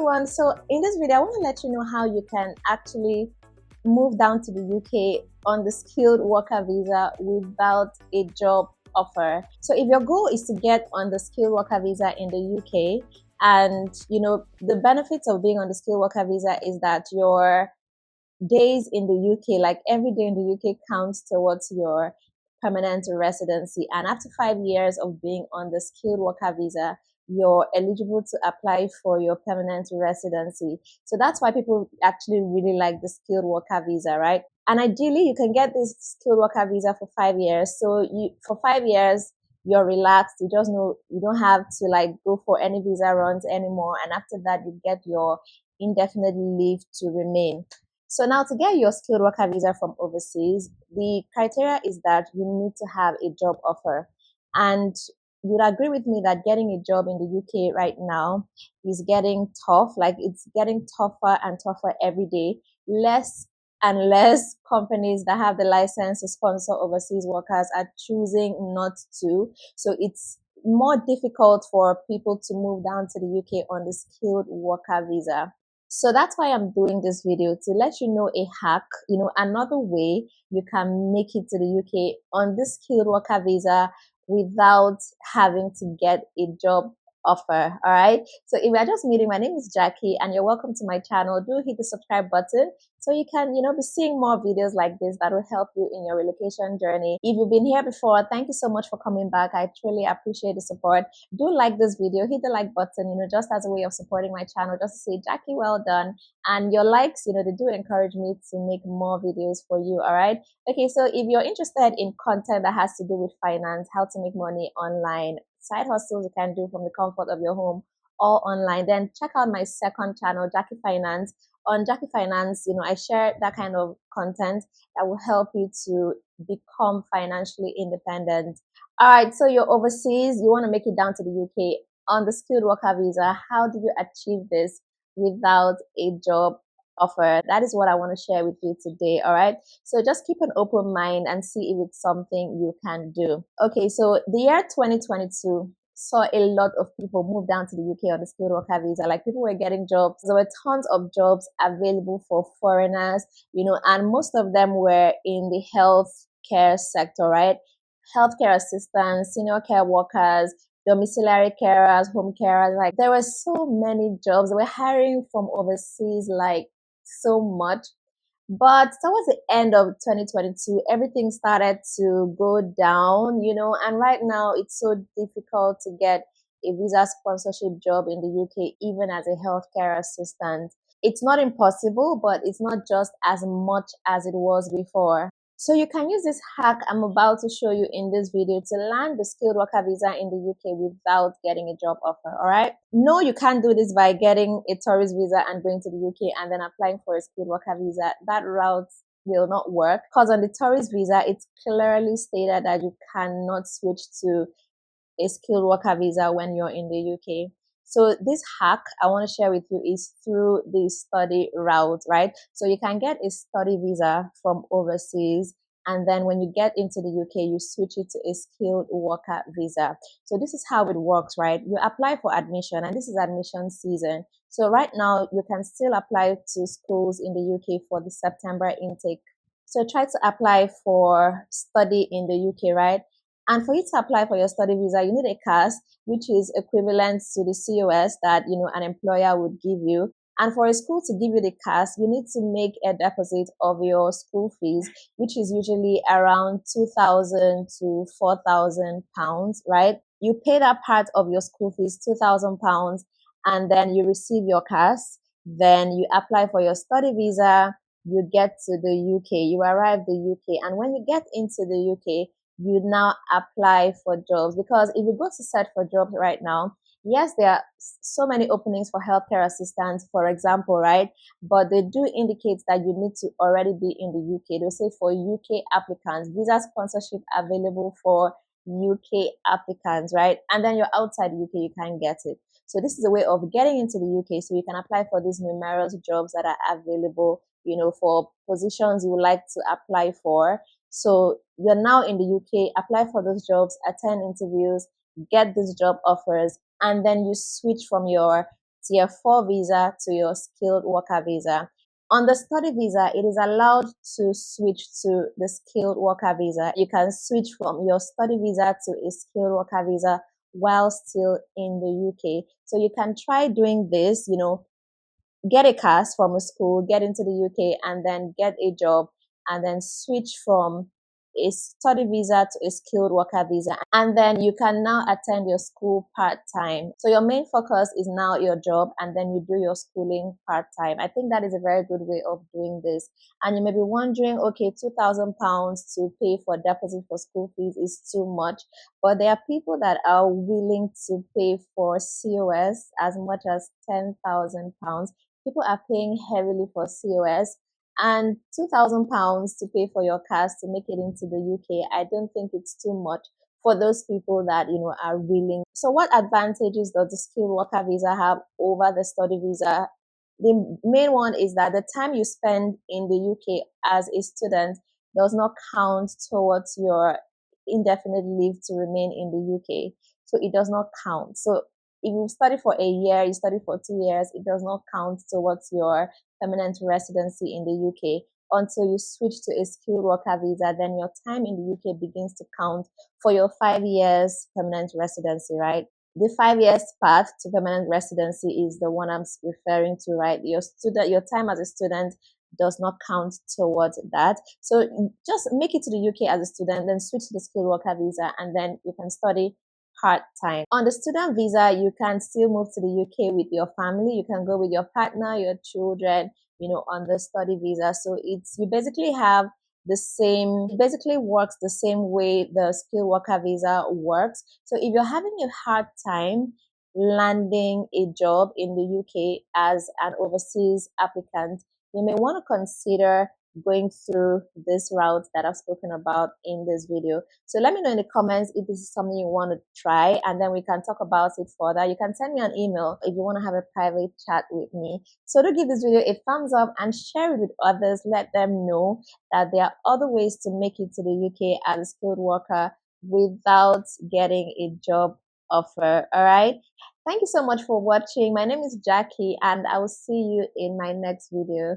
everyone, so in this video I want to let you know how you can actually move down to the UK on the skilled worker visa without a job offer. So if your goal is to get on the skilled worker visa in the UK, and the benefits of being on the skilled worker visa is that your days in the UK, like every day in the UK, counts towards your permanent residency. And after 5 years of being on the skilled worker visa, you're eligible to apply for your permanent residency. So that's why people actually really like the skilled worker visa, right? And ideally, you can get this skilled worker visa for 5 years. So for 5 years, you're relaxed. You just know you don't have to like go for any visa runs anymore. And after that, you get your indefinite leave to remain. So now to get your skilled worker visa from overseas, the criteria is that you need to have a job offer. And you would agree with me that getting a job in the UK right now is getting tough. Like it's getting tougher and tougher every day. Less and less companies that have the license to sponsor overseas workers are choosing not to. So it's more difficult for people to move down to the UK on the skilled worker visa. So that's why I'm doing this video, to let you know a hack, another way you can make it to the UK on the skilled worker visa without having to get a job offer. All right. So if you're just meeting, my name is Jackie and you're welcome to my channel. Do hit the subscribe button so you can, be seeing more videos like this that will help you in your relocation journey. If you've been here before, thank you so much for coming back. I truly appreciate the support. Do like this video, hit the like button, just as a way of supporting my channel, just to say, Jackie, well done. And your likes, they do encourage me to make more videos for you. All right. Okay. So if you're interested in content that has to do with finance, how to make money online, side hustles you can do from the comfort of your home or online, then check out my second channel, Jackie Finance. On Jackie Finance, I share that kind of content that will help you to become financially independent. All right, so you're overseas, you want to make it down to the UK on the skilled worker visa. How do you achieve this without a job offer? That is what I want to share with you today. All right, so just keep an open mind and see if it's something you can do. Okay, so the year 2022 saw a lot of people move down to the UK on the skilled worker visa. Like people were getting jobs. There were tons of jobs available for foreigners, and most of them were in the healthcare sector, right? Healthcare assistants, senior care workers, domiciliary carers, home carers. Like there were so many jobs. They were hiring from overseas, like so much. But towards the end of 2022, everything started to go down, and right now it's so difficult to get a visa sponsorship job in the UK, even as a healthcare assistant. It's not impossible, but it's not just as much as it was before. So you can use this hack I'm about to show you in this video to land the skilled worker visa in the UK without getting a job offer, all right? No, you can't do this by getting a tourist visa and going to the UK and then applying for a skilled worker visa. That route will not work because on the tourist visa, it's clearly stated that you cannot switch to a skilled worker visa when you're in the UK. So this hack I want to share with you is through the study route, right? So you can get a study visa from overseas, and then when you get into the UK, you switch it to a skilled worker visa. So this is how it works, right? You apply for admission, and this is admission season. So right now, you can still apply to schools in the UK for the September intake. So try to apply for study in the UK, right? And for you to apply for your study visa, you need a CAS, which is equivalent to the COS that, an employer would give you. And for a school to give you the CAS, you need to make a deposit of your school fees, which is usually around 2,000 to 4,000 pounds, right? You pay that part of your school fees, 2,000 pounds, and then you receive your CAS. Then you apply for your study visa, you get to the UK, you arrive the UK. And when you get into the UK, you now apply for jobs, because if you go to search for jobs right now, yes, there are so many openings for healthcare assistants, for example, right? But they do indicate that you need to already be in the UK. They'll say for UK applicants, visa sponsorship available for UK applicants, right? And then you're outside the UK, you can't get it. So this is a way of getting into the UK so you can apply for these numerous jobs that are available, for positions you would like to apply for. So you're now in the UK, apply for those jobs, attend interviews, get these job offers, and then you switch from your tier 4 visa to your skilled worker visa. On the study visa, it is allowed to switch to the skilled worker visa. You can switch from your study visa to a skilled worker visa while still in the UK. So you can try doing this, get a cast from a school, get into the UK, and then get a job, and then switch from a study visa to a skilled worker visa. And then you can now attend your school part time. So your main focus is now your job, and then you do your schooling part time. I think that is a very good way of doing this. And you may be wondering, okay, £2,000 to pay for deposit for school fees is too much. But there are people that are willing to pay for COS as much as £10,000. People are paying heavily for COS, and £2,000 to pay for your cast to make it into the UK. I don't think it's too much for those people that are willing. So what advantages does the skilled worker visa have over the study visa? The main one is that the time you spend in the UK as a student does not count towards your indefinite leave to remain in the UK. So it does not count. So if you study for a year, you study for 2 years, it does not count towards your permanent residency in the UK until you switch to a skilled worker visa. Then your time in the UK begins to count for your 5 years permanent residency, right? The 5 years path to permanent residency is the one I'm referring to, right? Your time as a student does not count towards that. So just make it to the UK as a student, then switch to the skilled worker visa, and then you can study part-time. On the student visa, you can still move to the UK with your family. You can go with your partner, your children, on the study visa. So you basically have the same, it basically works the same way the skilled worker visa works. So if you're having a hard time landing a job in the UK as an overseas applicant, you may want to consider going through this route that I've spoken about in this video. So let me know in the comments if this is something you want to try, and then we can talk about it further. You can send me an email if you want to have a private chat with me. So do give this video a thumbs up and share it with others. Let them know that there are other ways to make it to the UK as a skilled worker without getting a job offer. All right. Thank you so much for watching. My name is Jackie, and I will see you in my next video.